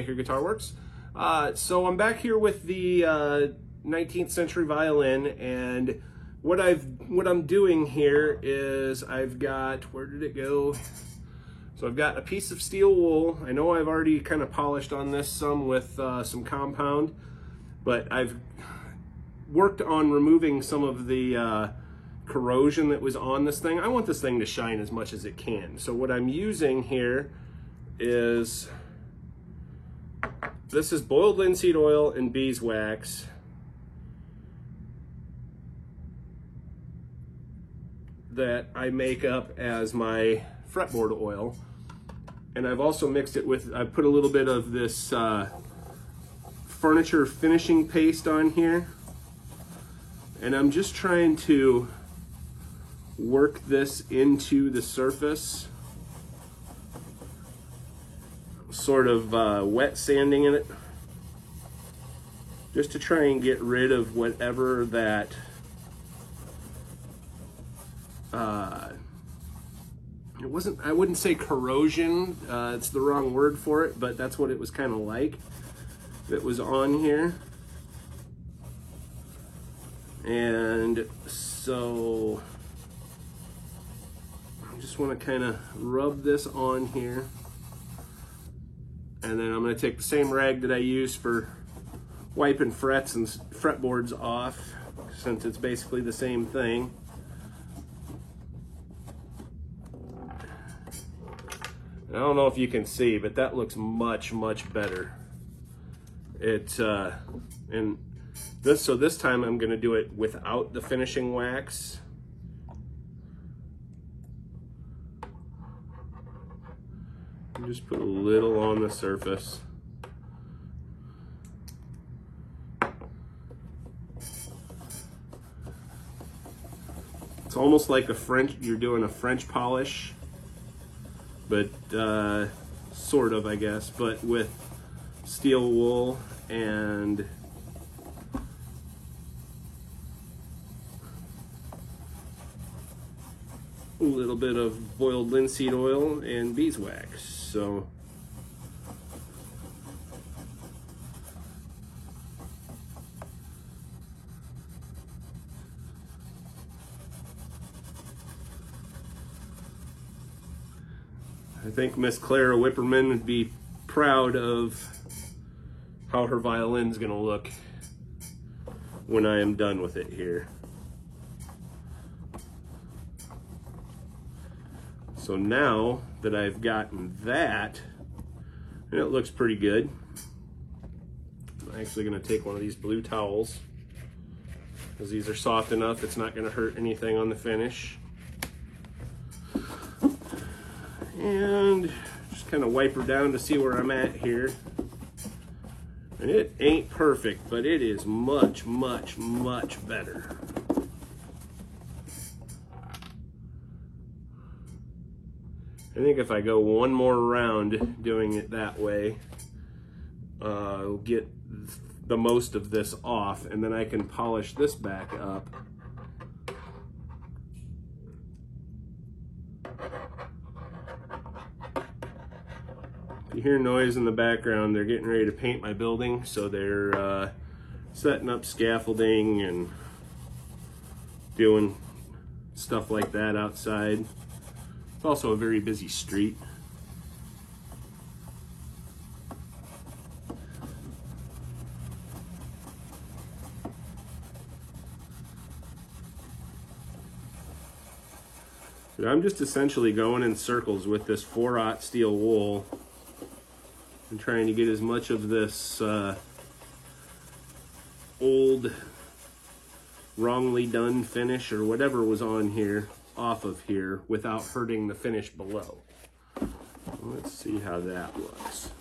Your Guitar Works. So I'm back here with the 19th century violin, and what I'm doing here is I've got, where did it go? So I've got a piece of steel wool. I know I've already kind of polished on this some with some compound, but I've worked on removing some of the corrosion that was on this thing. I want this thing to shine as much as it can. So what I'm using here is, this is boiled linseed oil and beeswax. That I make up as my fretboard oil. And I've also mixed it with, I put a little bit of this furniture finishing paste on here. And I'm just trying to work this into the surface. Sort of wet sanding in it. Just to try and get rid of whatever that I wouldn't say corrosion, it's the wrong word for it, but that's what it was kind of like that was on here. And so I just want to kind of rub this on here, and then I'm going to take the same rag that I use for wiping frets and fretboards off, since it's basically the same thing. I don't know if you can see, but that looks much, much better. And this time I'm gonna do it without the finishing wax. And just put a little on the surface. It's almost like you're doing a French polish. But sort of, I guess, but with steel wool and a little bit of boiled linseed oil and beeswax. So I think Miss Clara Whipperman would be proud of how her violin's gonna look when I am done with it here. So now that I've gotten that, and it looks pretty good, I'm actually gonna take one of these blue towels, because these are soft enough, it's not gonna hurt anything on the finish. And just kind of wipe her down to see where I'm at here. And it ain't perfect, but it is much, much, much better. I think if I go one more round doing it that way, I'll get the most of this off, and then I can polish this back up. You hear noise in the background, they're getting ready to paint my building, so they're setting up scaffolding and doing stuff like that outside. It's also a very busy street. But I'm just essentially going in circles with this 4/0 steel wool and trying to get as much of this old wrongly done finish or whatever was on here off of here without hurting the finish below. Let's see how that looks.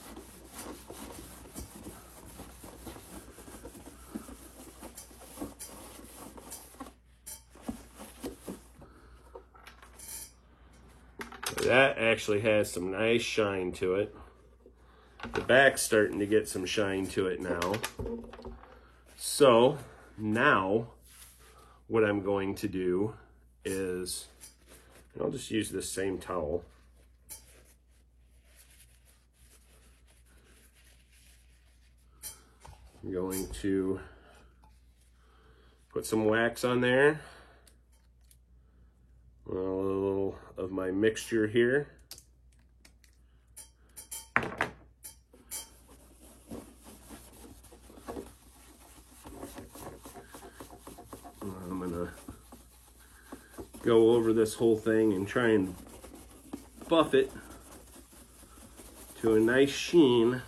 That actually has some nice shine to it. The back's starting to get some shine to it now. So now what I'm going to do is, and I'll just use this same towel. I'm going to put some wax on there. A little of my mixture here. I'm gonna go over this whole thing and try and buff it to a nice sheen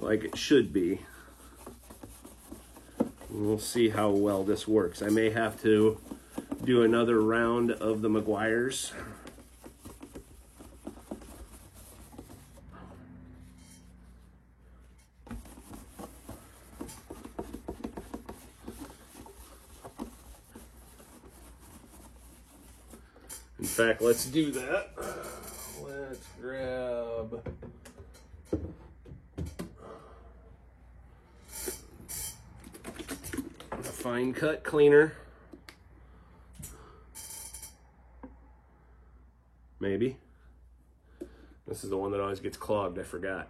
like it should be. And we'll see how well this works. I may have to do another round of the Meguiar's. In fact, let's do that. Let's grab a fine cut cleaner. Maybe. This is the one that always gets clogged, I forgot.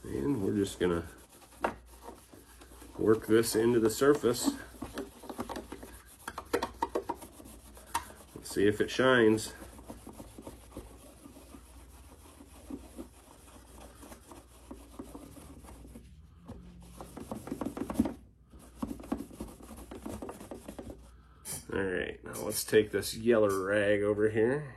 And we're just gonna work this into the surface. Let's see if it shines. All right, now let's take this yellow rag over here.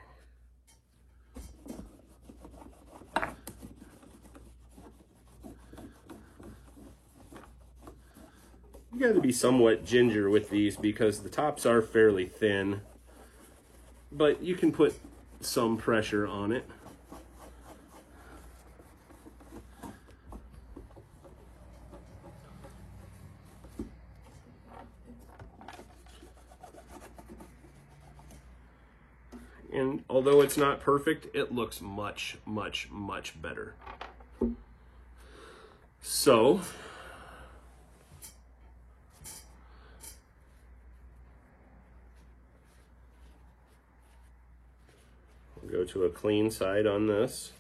You got to be somewhat ginger with these because the tops are fairly thin, but you can put some pressure on it. And although it's not perfect, it looks much, much, much better. So, go to a clean side on this.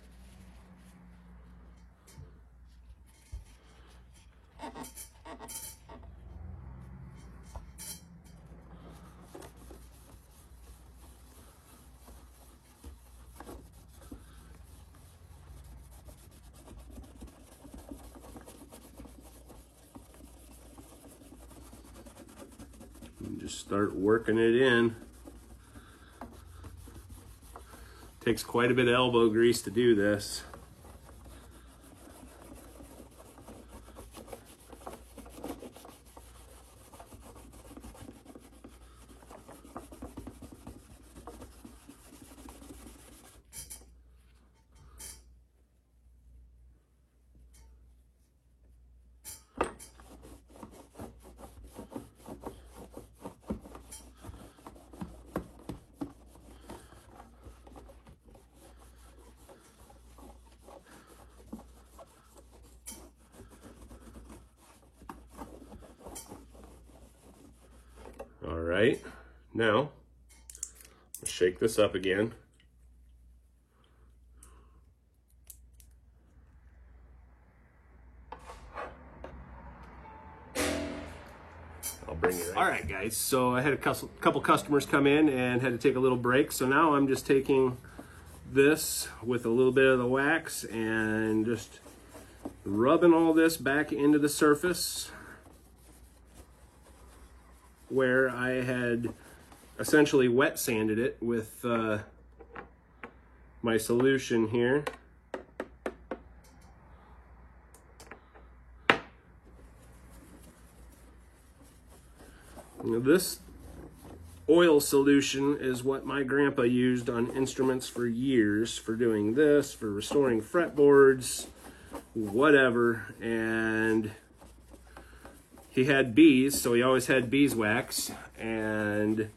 And just start working it in. Takes quite a bit of elbow grease to do this. All right, now let's shake this up again. I'll bring it right. All right, guys, so I had a couple customers come in and had to take a little break. So now I'm just taking this with a little bit of the wax and just rubbing all this back into the surface where I had essentially wet sanded it with my solution here. Now this oil solution is what my grandpa used on instruments for years for doing this, for restoring fretboards, whatever. And he had bees, so he always had beeswax, and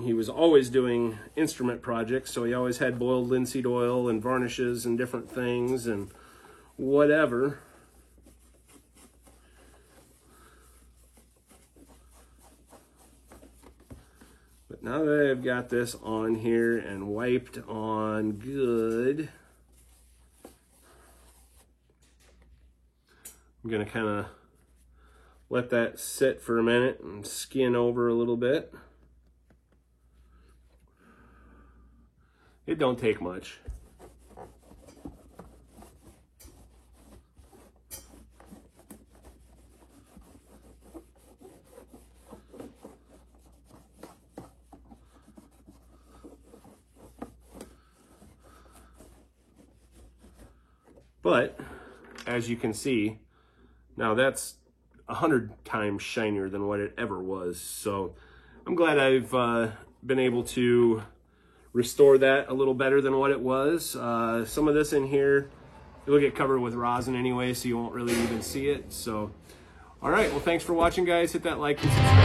he was always doing instrument projects, so he always had boiled linseed oil and varnishes and different things and whatever. But now that I've got this on here and wiped on good, I'm gonna kind of let that sit for a minute and skin over a little bit. It don't take much. But as you can see, now that's 100 times shinier than what it ever was. So I'm glad I've been able to restore that a little better than what it was. Some of this in here, it'll get covered with rosin anyway, so you won't really even see it. So, all right, well, thanks for watching, guys. Hit that like and subscribe.